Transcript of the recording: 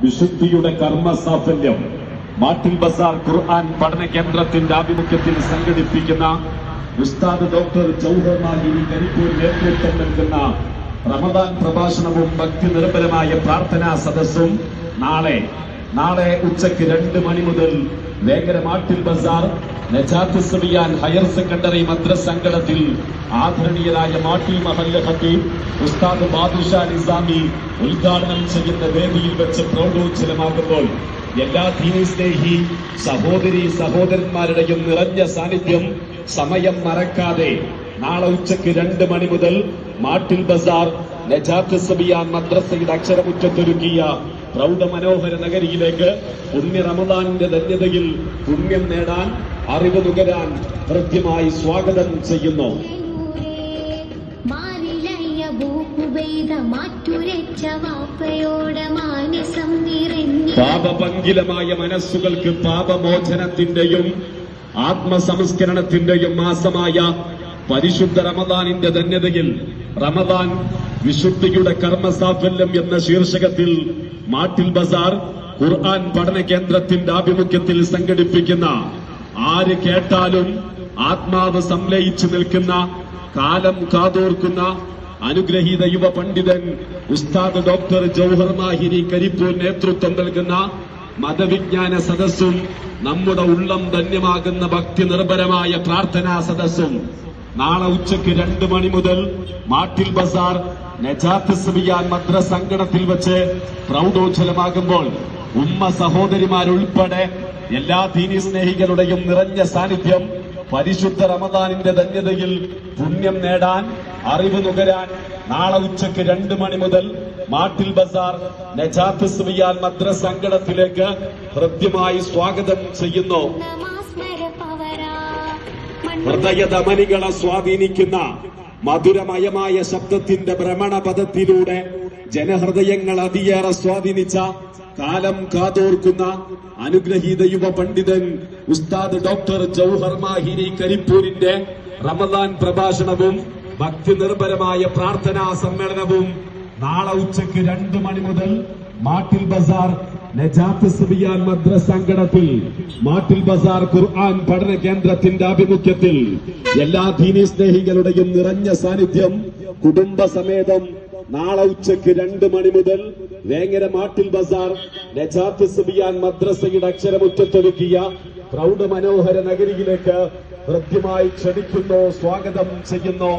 വിശുദ്ധിയുടെ കർമ്മ സാഫല്യം മാട്ടിൽ ബസാർ ഖുർആൻ പഠന കേന്ദ്രത്തിന്റെ ആഭിമുഖ്യത്തിൽ സംഘടിപ്പിക്കുന്ന ഉസ്താദ് ഡോക്ടർ ജൗഹർ മാഹിരി കരിപ്പൂർ നേതൃത്വം നൽകുന്ന റമദാൻ പ്രഭാഷണവും ഭക്തി നിർഭരമായ പ്രാർത്ഥനാ സദസ്സും നാളെ ഉച്ചയ്ക്ക് 2 മണി മുതൽ വേങ്ങര മാട്ടിൽ ബസാർ നജാത്ത് സുബിയാൻ ഹയർ സെക്കൻഡറി മദ്രസ അങ്കണത്തിൽ ആദരണീയരായ മാട്ടിൽ മഹല്ല് ഖത്തീബ് ഉസ്താദ് ബാദുഷാ നിസാമി ഉദ്ഘാടനം ചെയ്യുന്ന വേദിയിൽ വെച്ച് പ്രൗഢോജ്വലമാകുമ്പോൾ എല്ലാ ദീനി സ്നേഹി സഹോദരന്മാരുടെയും നിറഞ്ഞ സാന്നിധ്യം സമയം മറക്കാതെ നാളെ ഉച്ചയ്ക്ക് 2 മണി മുതൽ മാട്ടിൽ ബസാർ നജാത്ത് സുബിയാൻ മദ്രസയുടെ അക്ഷരമുറ്റത്തൊരുക്കിയ പ്രൗഢമനോഹര നഗരിയിലേക്ക് പുണ്യ റമദാനിന്റെ ധന്യതയിൽ പുണ്യം നേടാൻ അറിവ് നുകരാൻ ഹൃദ്യമായി സ്വാഗതം ചെയ്യുന്നു. പാപപങ്കിലമായ മനസ്സുകൾക്ക് പാപമോചനത്തിന്റെയും ആത്മസംസ്കരണത്തിന്റെയും മാസമായ പരിശുദ്ധ റമദാനിന്റെ ധന്യതയിൽ റമദാൻ വിശുദ്ധിയുടെ കർമ്മസാഫല്യം എന്ന ശീർഷകത്തിൽ മാട്ടിൽ ബസാർ ഖുർആൻ പഠന കേന്ദ്രത്തിന്റെ ആഭിമുഖ്യത്തിൽ സംഘടിപ്പിക്കുന്ന ആര് കേട്ടാലും ആത്മാവ് സംലയിച്ചു നിൽക്കുന്ന കാലം കാതോർക്കുന്ന അനുഗ്രഹീത യുവ പണ്ഡിതൻ ഉസ്താദ് ഡോക്ടർ ജൗഹർ മാഹിരി കരിപ്പൂർ നേതൃത്വം നൽകുന്ന മതവിജ്ഞാന സദസ്സും നമ്മുടെ ഉള്ളം ധന്യമാകുന്ന ഭക്തി നിർഭരമായ പ്രാർത്ഥനാ സദസ്സും നാളെ ഉച്ചയ്ക്ക് 2 മണി മുതൽ മാട്ടിൽ ബസാർ നജാത്ത് സുബിയാൻ മദ്രസ അങ്കണത്തിൽ വെച്ച് പ്രൗഢോജ്വലമാകുമ്പോൾ സഹോദരിമാരുൾപ്പെടെ എല്ലാ ദീനി സ്നേഹികളുടെയും നിറഞ്ഞ സാന്നിധ്യം പരിശുദ്ധ റമദാനിന്റെ ധന്യതയിൽ പുണ്യം നേടാൻ അറിവ് നുകരാൻ നാളെ ഉച്ചയ്ക്ക് 2 മണി മുതൽ മാട്ടിൽ ബസാർ നജാത്ത് സുബിയാൻ മദ്രസ അങ്കണത്തിലേക്ക് ഹൃദ്യമായി സ്വാഗതം ചെയ്യുന്നു. ഹൃദയധമനികളെ സ്വാധീനിക്കുന്ന മധുരമയമായ ശബ്ദത്തിന്റെ ഭ്രമണപഥത്തിലൂടെ ജനഹൃദയങ്ങൾ അതിയേറെ സ്വാധീനിച്ച കാലം കാതോർക്കുന്ന അനുഗ്രഹീത യുവ പണ്ഡിതൻ ഉസ്താദ് ഡോക്ടർ ജൗഹർ മാഹിരി കരിപ്പൂരിന്റെ റമദാൻ പ്രഭാഷണവും ഭക്തി നിർഭരമായ പ്രാർത്ഥനാ സമ്മേളനവും നാളെ ഉച്ചയ്ക്ക് 2 മണി മുതൽ മാട്ടിൽ ബസാർ നജാത്ത് സുബിയാൻ മദ്രസ അങ്കണത്തിൽ മാട്ടിൽ ബസാർ ഖുർആൻ പഠന കേന്ദ്രത്തിന്റെ ആഭിമുഖ്യത്തിൽ എല്ലാ ദീനി സ്നേഹികളുടെയും നിറഞ്ഞ സാന്നിധ്യം കുടുംബസമേതം നാളെ ഉച്ചയ്ക്ക് 2 മണി മുതൽ വേങ്ങര മാട്ടിൽ ബസാർ നജാത്ത് സുബിയാൻ മദ്രസയുടെ അക്ഷരമുറ്റത്തൊരുക്കിയ പ്രൗഢമനോഹര നഗരിയിലേക്ക് ഹൃദ്യമായി ക്ഷണിക്കുന്നു, സ്വാഗതം ചെയ്യുന്നു.